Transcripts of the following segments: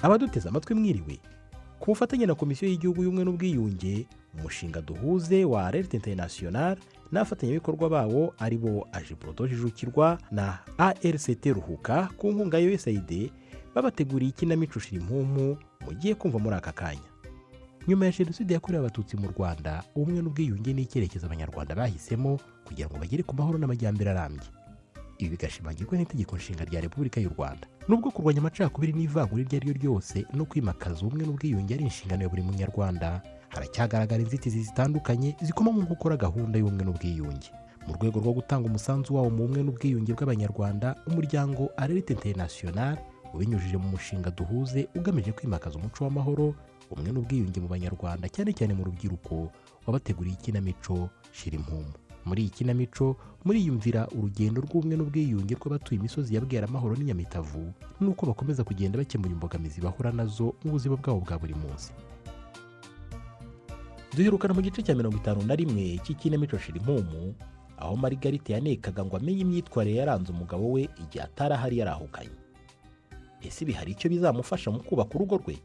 Abaduteze amatwi mwiriwe. Ku bufatanye na Komisiyo y'Igihugu y'Ubumwe n'Ubwiyunge, umushinga duhuze wa Alerte International n'abafatanyabikorwa bawo ari bo Ajiprodo Jijukirwa na ARCT Ruhuka ku nkunga ya USAID babateguriye ikinamico Shirimpumu mugiye kumva muri aka kanya. Nyuma ya Jenoside yakorewe Abatutsi mu Rwanda, ubumwe n'ubwiyunge ni icyerekezo Abanyarwanda bahisemo kugira ngo bagere ku mahoro n'amajyambere arambye. Ibi bigashimangirwa n'itegeko nshinga rya Repubulika y'u Rwanda. Nubwo kurwanya amacakubiri n'ivangura iryo ari ryo ryose no kwimakaza ubumwe n'ubwiyunge ari inshingano ya buri munyarwanda, haracyagaragara inzitizi zitandukanye zikoma mu gukora gahunda y'ubumwe n'ubwiyunge. Mu rwego rwo gutanga umusanzu wawo mu bumwe n'ubwiyunge bw'Abanyarwanda, umuryango Alerte International ubinyujije mu mushinga duhuze ugamije kwimakaza umuco w'amahoro, ubumwe n'ubwiyunge mu Banyarwanda cyane cyane mu rubyiruko, wabateguriye ikinamico Shirimpumu. Muri iyi kinamico muriyumvira urugendo rw'ubumwe n'ubwiyunge rw'abatuye imisozi ya Bweramahoro n'Inyamitavu nuko bakomeza kugenda bakemura imbogamizi bahura nazo mu buzima bwabo bwa buri munsi. Duherukana mu gice cya 51 cy'ikinamico Shirimpumu, aho Margarite yanekaga ngo amenye imyitwarire yaranze umugabo we igihe atarahari yarahukanye. Ese bihari icyo bizamufasha mu kubaka urugo rwe?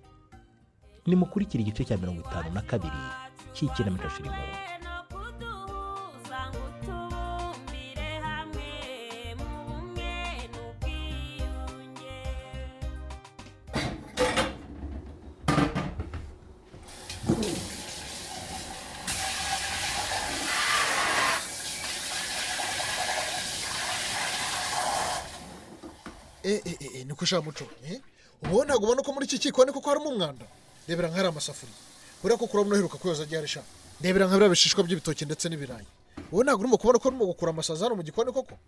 Nimukurikira igice cya 52 cy'ikinamico Shirimpumu. Niko sha muco ubu ntabwo ubona ko muri iki kikoni kuko harimo umwanda. Ndebera nk'ari amasafuriya buriya ko kurabona uheruka kuyoza ryari sha. Ndebera nk'abira bishishwa by'ibitoki ndetse n'ibirayi. Ubu ntabwo urimo kubona ko urimo gukura amasaza hano mu gikoni koko.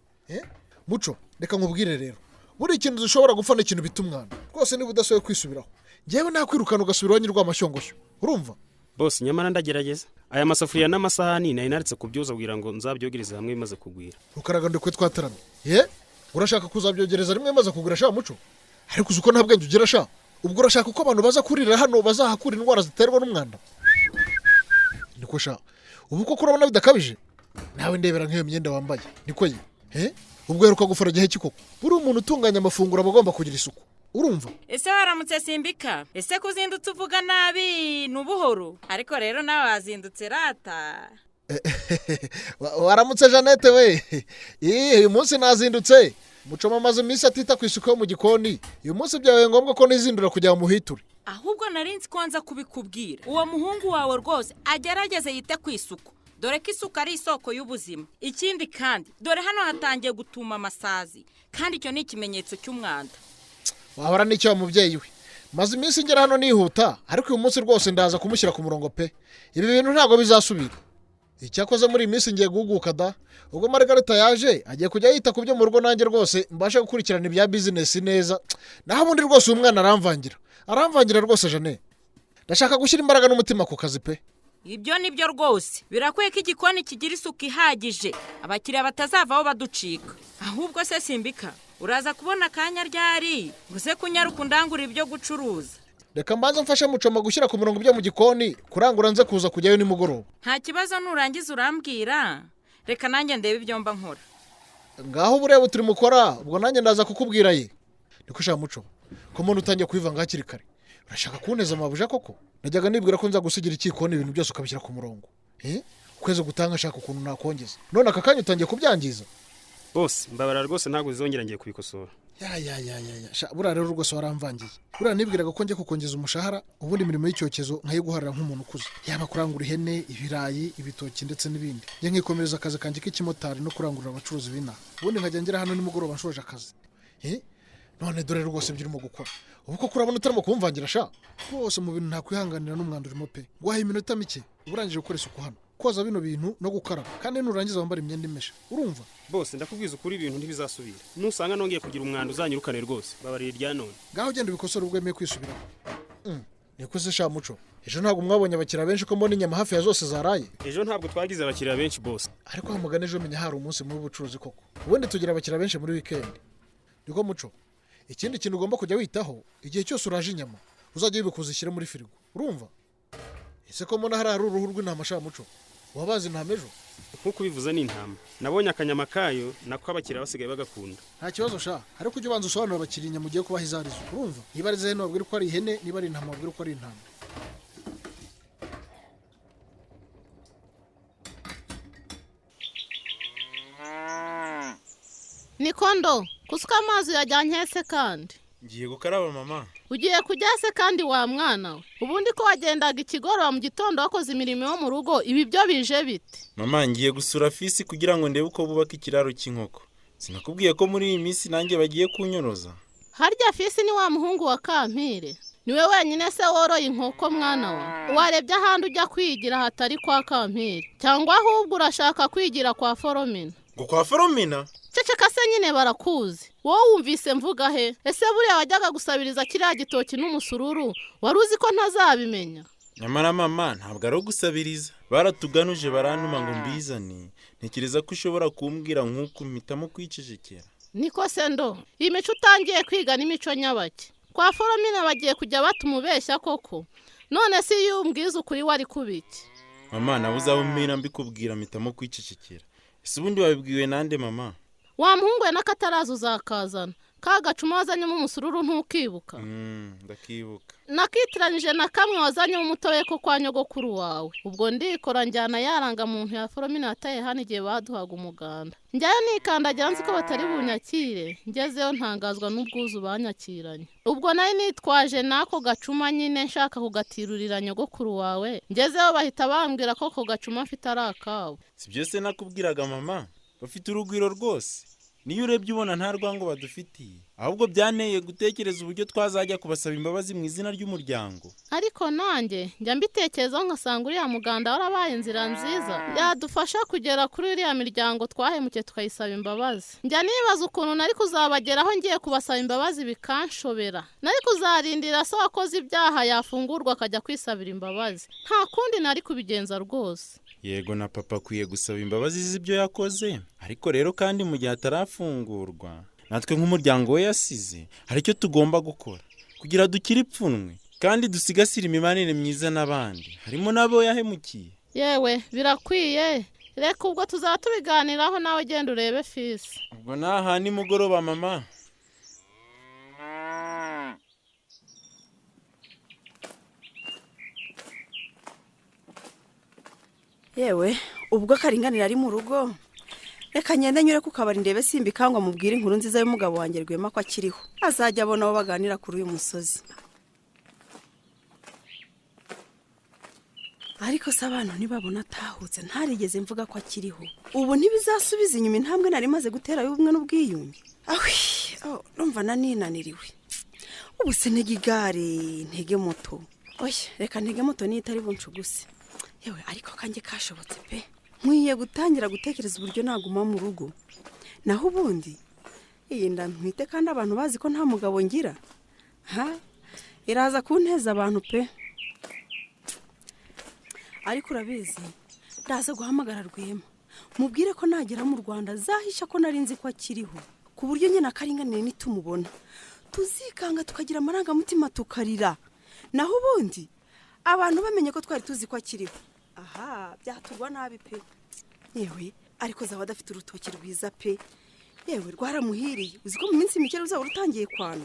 Muco reka nkubwire rero, buri ikintu dushobora gupfa n'ikintu bita umwanda rwose. Niba udasohoye kwisubiraho njyewe nakwirukana ugasubiraho nyirwa amashyongoshyo, urumva? Boss nyamara ndagerageza. Aya masafuriya n'amasahani nari naritse kubyoza kugira ngo nzabyogereze hamwe bimaze kugwira. Rukaraga ndekwe twataramye. Urashaka kuzabyogereza rimwe maze kugura sha muco? Ariko uzuko nta bwenge ugira sha. Ubwo urashaka uko abantu baza kurira hano bazahakura indwara ziterwa n'umwanda? Niko sha. Ubu ko kurabona bidakabije? Nawe ndebera nk'iyo myenda wambaye. Niko ye. Ubwo heruka gufara gihe kikoko. Buri umuntu utunganya amafunguro abagomba kugira isuku. Urumva? Ese waramutse Simbika? Ese kuzindutse uvuga nabi n'ubuhoro? Ariko rero nawe wazindutse rata. Waramutse Janete we. Uyu munsi nazindutse. Mucoma maze iminsi atita ku isuku yo mu gikoni. Uyu munsi byabaye ngombwa ko nizindura kujya mu muhiture. Ahubwo narinzi kwanza kubikubwira. Uwo muhungu wawe rwose agerageze yite ku isuku. Dore ko isuku ari isoko y'ubuzima. Ikindi kandi dore hano hatangiye gutuma amasazi. Kandi icyo ni ikimenyetso cy'umwanda. Wahora n'icyo wa mubyeyi we. Maze iminsi ngera hano nihuta, ariko uyu munsi rwose ndaza kumushyira ku murongo pe. Ibi bintu ntabwo bizasubira. Icyakoze muri iminsi ngiye guhuguka da. Ubwo Margarita yaje agiye kujya yita ku byo mu rugo nanjye rwose mbasha gukurikirana ibya business neza. Naho ubundi rwose umwana aramvangira rwose Jane. Ndashaka gushyira imbaraga n'umutima ku kazi pe. Ibyo nibyo rwose. Birakwiye ko igikoni kigira isuku ihagije. Abakiriya batazavaho baducika. Ahubwo se Simbika, uraza kubona akanya ryari guse kunyaruka undangura ibyo gucuruza. Reka mbanza mfashe Mucoma gushyira ku murongo byo mu gikoni, kurangura nze kuza kujyayo nimugoroba. Nta kibazo nurangiza urambwira. Reka nanjye ndebe ibyo mba nkora. Ngaho burebe turi mukora, ubwo nanjye ndaza kukubwira ye. Niko sha Muco, ko muntu utangiye kwivanga hakiri kare. Urashaka kuneza amabuja koko? Najyaga nibwira ko nza gusigira ikikoni ibintu byose ukabishyira ku murongo. Ukweze gutanga shaka ukuntu nakongeza. None aka kanya utangiye kubyangiza. Boss mbabara rwose ntabwo zizongera ngiye kubikosora. Sha bura rero rwose waramvangiye. Bura nibwiraga ko ngiye kukongeza umushahara, ubundi imirimo y'icyokezo nkayiguharira nk'umuntu ukuze. Yaba kurangura ihene, ibirayi, ibitoki ndetse n'ibindi. Njye nkikomereza akazi kanjye k'ikimotari no kurangurira abacuruzi bina. Ubundi nkajya ngera hano nimugoroba nshoje akazi. None dore rwose byirimo gukora. Ubu ko kurabona utarimo kumvangira sha. Rwose mu bintu ntakwihanganira n'umwanda urimo pe. Gwaha iminota mike uburangije gukora isuku hano. Koza bino bintu no gukaraba kandi nurangiza wambara imyenda imesha. Urumva? Boss ndakubwiza ukuri ibintu ntibizasubira. Nusanga nongeye kugira umwanda uzanyirukane rwose. Babarira irya none. Ngaho genda ubikosora ubwo yemeye kwisubiraho. Niko se sha Muco. Ejo ntabwo mwabonye abakiriya benshi ko mbona inyama hafi ya zose zaraye. Ejo ntabwo twagize abakiriya benshi boss. Ariko hamugane ejo menya hari umunsi mu bucuruzi koko. Ubundi tugira abakiriya benshi muri weekend. Niko Muco. Ikindi kintu ugomba kujya witaho igihe cyose uraje inyama uzajya yibikuza ishyire muri firigo. Urumva? Ese ko mbona hari uruhu rw'intama sha Muco. wabazi intama ejo nk'uko ubivuze ni intama nabonye akanyama kayo nako abakiriya basigaye bagakunda. nta kibazo sha ariko ujye ubanza usobanura abakiriya inyama ugiye kubaha izo arizo urumva niba ari zihene wabwira ko ari ihene niba ari intama wabwira ko ari intama. Nikondo kusuka amazi yajyanye se kandi ngiye gukaraba mama. ugiye kujya se kandi wa mwana we ubundi ko wagendaga ikigoroba mu gitondo wakoze imirimo yo mu rugo ibi byo bije bite? Mama ngiye gusura fisi kugira ngo ndebe uko bubaka ikiraro cy'inkoko. Sinakubwiye ko muri iyi minsi nanjye bagiye kunyoroza. Harya fisi ni wa muhungu wa Kampire niwe wenyine se woroye inkoko mwana we warebye ahandi ujya kwigira hatari kwa Kampire cyangwa ahubwo urashaka kwigira kwa Foromina? Ngo kwa Foromina? Ceceka se nyine barakuzi wowe wumvise mvuga he? Ese buriya wajyaga gusabiriza kiriya gitoki n'umusururu wari uzi ko ntazabimenya? Nyamara mama ntabwo ari gusabiriza baratuganuje barantuma ngo mbizane ntekereza ko ushobora kumbwira nk'uko mpitamo kwicecekera. Niko se ndo iyi mico utangiye kwiga n'imico nyabake kwa Foromina bagiye kujya batumubeshya koko none si iyo umbwiza ukuri wari kubiki? Mama nabuze aho mpera mbikubwira mpitamo kwicecekera. Ese ubundi wabibwiwe nande mama? Wa muhungu we n'akataraza uzakazana ka gacuma wazanyemo umusururu ntukibuka? Ndakibuka. Nakitiranyije na kamwe wazanyemo umutobe ko kwa nyogokuru wawe ubwo ndikora njyana yaranga muntu ya Foromina yataye hano igihe baduhaga umuganda njyayo nikandagira nzi ko batari bunyakire ngezeyo ntangazwa n'ubwuzu banyakiranye ubwo nari nitwaje nako gacuma nyine nshaka kugatirurira nyogokuru wawe ngezeyo bahita bambwira ko ko gacuma mfite ari akawe. Si byose nakubwiraga mama bafite urugwiro rwose niyo urebye ubona nta rwango badufitiye ahubwo byaneye gutekereza uburyo twazajya kubasaba imbabazi mu izina ry'umuryango. Ariko nanjye njya mbitekerezaho nkasanga uriya muganda warabaye inzira nziza yadufasha kugera kuri uriya miryango twahemukiye tukayisaba imbabazi. Njya nibaza ukuntu nari kuzabageraho ngiye kubasaba imbabazi bikanshobera nari kuzarindira so wakoze ibyaha yafungurwa akajya kwisabira imbabazi nta kundi nari kubigenza rwose. Yego na papa akwiye gusaba imbabazi z'ibyo yakoze ariko rero kandi mu gihe atarafungurwa natwe nk'umuryango we yasize hari icyo tugomba gukora kugira dukire ipfunwe kandi dusigasire imibanire myiza n'abandi harimo nabo yahemukiye. Yewe birakwiye reka ubwo tuzatubiganiraho nawe genda urebe fisi. Ubwo naha ni mugoroba mama. Yewe ubwo karinganira ari mu rugo reka nyende nyure ku kabari ndebe simbikangwa mubwire inkuru nziza y'umugabo wanjye Rwema ko akiriho azajya abona abo baganira kuri uyu musozi. Ariko se abantu ntibabona atahutse ntarigeze mvuga ko akiriho ubu ntibizasubiza inyuma intambwe nari maze gutera y'ubumwe n'ubwiyunge. Numva naninaniriwe ubu se ntege igare ntege moto oya reka ntege moto niyo itari buncuguse. Yewe ariko kanjye kashobotse pe nkwiye gutangira gutekereza uburyo naguma mu rugo naho ubundi iyi nda ntwite kandi abantu bazi ko nta mugabo ngira iraza kunteza abantu pe. Ariko urabizi ndaza guhamagara Rwema mubwire ko nagera mu Rwanda zahisha ko nari nzi ko akiriho ku buryo nyine akaringanire nitumubona tuzikanga tukagira amarangamutima tukarira naho ubundi abantu bamenye ko twari tuzi ko akiriho byatugwa nabi pe. Yewe ariko zawe adafite urutoki rwiza pe yewe rwaramuhiriye uzi ko mu minsi mike uzaba urutangiye kwana.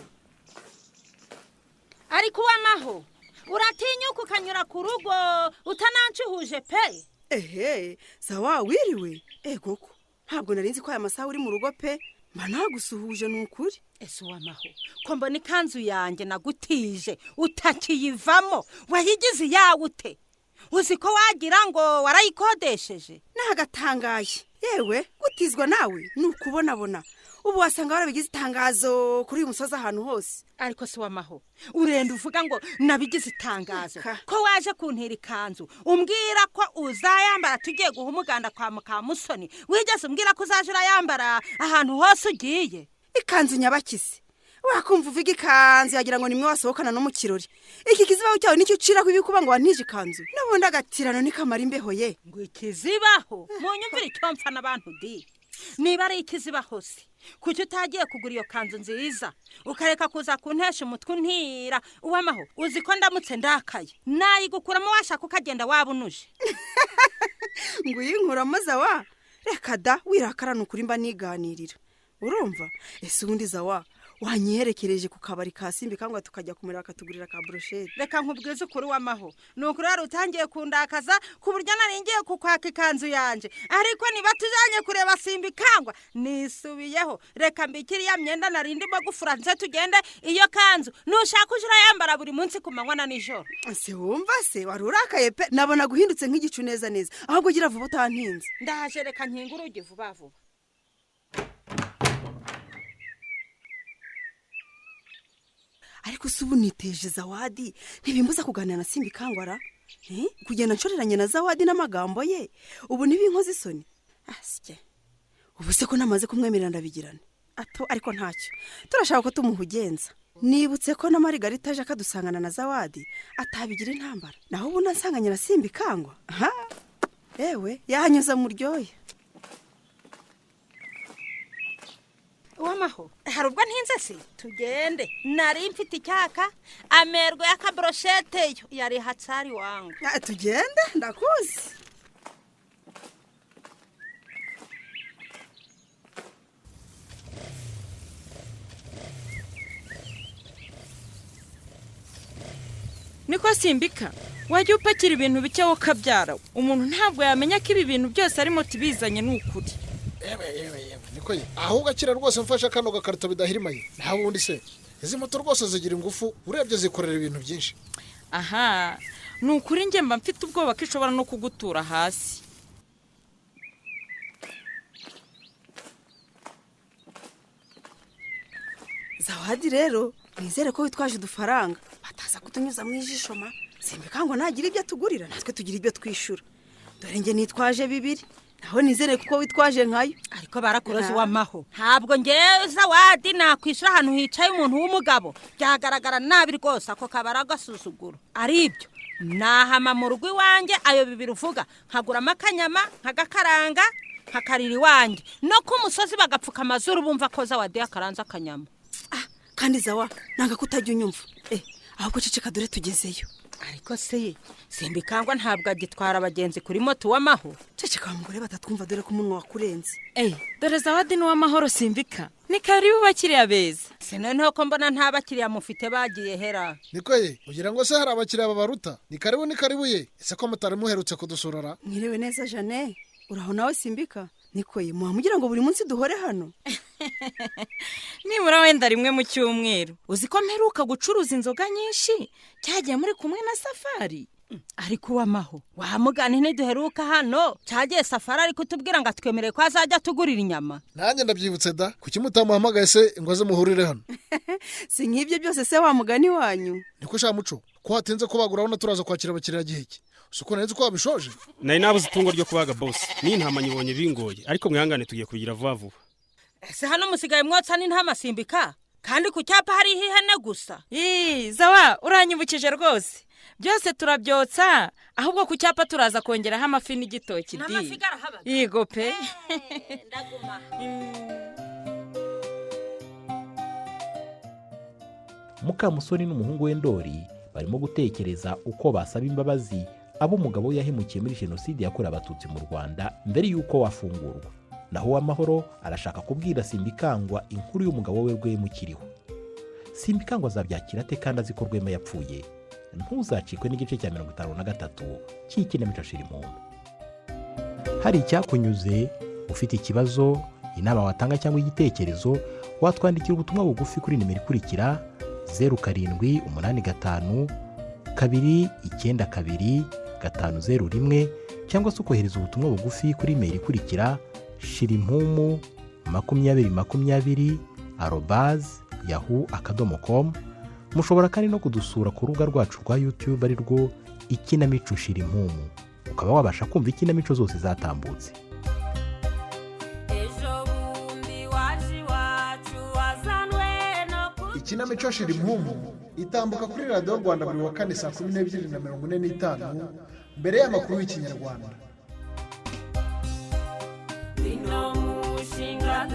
Ariko wamaho uratinyuka ukanyura ku rugo utanancuhuje pe. Sawa wiriwe egoko ntabwo nari nzi ko aya masaha uri mu rugo pe mba nagusuhuje n'ukuri. Ese wamaho ko mbona ikanzu yanjye nagutije utakiyivamo wayigize yawe ute uzi ko wagira ngo warayikodesheje? Nagatangaye yewe gutizwa nawe nukubonabona ubu wasanga warabigize itangazo kuri uyu musozi ahantu hose. Ariko se wamaho urenda uvuga ngo nabigize itangazo ko waje kuntira ikanzu umbwira ko uzayambara tugiye guha umuganda kwa Mukamusoni wigeze umbwira ko uzaje urayambara ahantu hose ugiye? Ikanzu nyabakisi wakumva uvuga ikanzu yagira ngo nimwe wasohokana no mu kirori iki kizibaho cyawe nicyo ucira ko ibikuba ngo wantije ikanzu n'ubundi agatirano nikamara imbeho ye ngo ikizibaho mu nyumvire icyo mpfa n'abantu di niba ari ikizibaho se kuki utagiye kugura iyo kanzu nziza ukareka kuza kuntesha umutwe untira uwamaho uzi ko ndamutse ndakaye nayigukuramo washaka ukagenda wabunuje. ngo uyinkuramo zawa reka da wirakarana ukuri mba niganirira urumva ese ubundi zawa wanyiherekereje ku kabari ka Simbi kangwa tukajya kumera akatugurira ka brochette reka nkubwize ukuri w'amaho nuko rero utangiye kundakaza ku buryo naringiye kukwaka ikanzu yanje ariko niba tujanye kureba Simbi kangwa nisubiyeho reka mbikiri ya myenda narindimo gufura nze tugende iyo kanzu nushaka ujira yambara buri munsi ku manywa na nijoro ese wumva se warurakaye pe nabona guhindutse nk'igicu neza neza ahubwo gira vuba utantinze ndaje reka nkingura ugi vuba vuba ariko se ubu niteje Zawadi ntibimbuza kuganira na Simbi kangwara kugenda nshoreranye na Zawadi n'amagambo ye ubu ntibinkoze isoni asye ubu se ko namaze kumwemerera ndabigirana ato ariko ntacyo turashaka ko tumuhugenza nibutse ko na Margarita aje akadusangana na Zawadi atabigira intambara naho ubu nasanganye na Simbi kangwa ewe yahanyuza muryoye w'amaho hari ubwo ntinze se tugende nari mfite icyaka amerwe y'akabrochette yo yari hatsari wangu tugende ndakuzi niko Simbika wajya upakira ibintu bike wo kabyara umuntu ntabwo yamenya ko ibi bintu byose arimo tibizanye n'ukuri yewe niko ye ahubwo akira rwose mfasha kano gakarito bidahirimaye nta wundi se izi moto rwose zigira ingufu urebye zikorera ibintu byinshi aha ni ukuri njye mba mfite ubwoba ko ishobora no kugutura hasi Zawadi rero nizere ko witwaje udufaranga bataza kutunyuza mu ijisho ma Simbi kangwa nagira ibyo tugurira natwe tugira ibyo twishura dore nge nitwaje 2 naho nizere kuko witwaje nkayo ariko barakuroze w'amaho ntabwo ngewe Zawadi nakwishura ahantu hicaye umuntu w'umugabo byagaragara nabi rwose ako kabara gasuzuguro aribyo nahama mu rugo iwanjye ayo 2 uvuga nkaguramo akanyama nkagakaranga nkakarira iwanjye no ku musozi bagapfuka amazuru bumva ko Zawadi yakaranze akanyama kandi Zawa nanga kutajya unyumva ahubwo ceceka dore tugezeyo ariko se Simbi kangwa ntabwo agitwara abagenzi kuri moto w'amaho ceceka mugore batatwumva dore ko umunwa wakurenze dore Zawadi ni w'amahoro Simbika ni karibu bakiriya beza sene ntoko mbona nta bakiriya mufite bagiye hera niko ye ugira ngo se hari abakiriya babaruta ni karibu ye ese ko mutari muherutse kudusurara mwiriwe neza Jane uraho nawe Simbika niko ye mugira ngo buri munsi duhore hano nibura wenda rimwe mu cyumweru uzi ko mperuka gucuruza inzoga nyinshi cyagiye muri kumwe na Safari ariko w'amaho wamugane ntiduheruka hano cyagiye Safari ariko tubwira ngo atwemereye ko azajya tugurira inyama nanjye ndabyibutse da kuki mutamuhamagaye se ngo aze muhurire hano si nk'ibyo byose se wamugani wanyu niko sha muco ko hatinze kubagura aho turaza kwakira abakiriya giheke usuko neza ko wabishoje nari nabuze itungo ryo kubaga boss ni intama nyibonye bingoye ariko mwihangane tugiye kugira vuba vuba ese hano musigaye mwotsa n'intama Simbika kandi ku cyapa hari ihene gusa Zawa uranyibukije rwose byose turabyotsa ahubwo ku cyapa turaza kongeraho amafi n'igitoki yego pe ndaguma Mukamusoni n'umuhungu we Ndori barimo gutekereza uko basaba imbabazi abo umugabo we yahemukiye muri jenoside yakorewe abatutsi mu Rwanda mbere y'uko wafungurwa naho w'amahoro arashaka kubwira Simbi kangwa inkuru y'umugabo we Rwemukiriho Simbi kangwa azabyakira ate kandi azi ko Rwema yapfuye ntuzacikwe n'igice cya 53 cy'ikinamico Shirimpumu hari icyakunyuze ufite ikibazo inama watanga cyangwa igitekerezo watwandikira ubutumwa bugufi kuri nimero ikurikira 0785 292 501 cyangwa se ukohereza ubutumwa bugufi kuri email ikurikira shirimpumu2020@yahoo.com. mushobora kandi no kudusura ku rubuga rwacu rwa YouTube ari rwo Ikinamico Shirimpumu ukaba wabasha kumva ikinamico zose zatambutse. Ikinamico Shirimpumu itambuka kuri Radio Rwanda buri wa kane saa 12:45 mbere y'amakuru y'Ikinyarwanda. Bino mushinga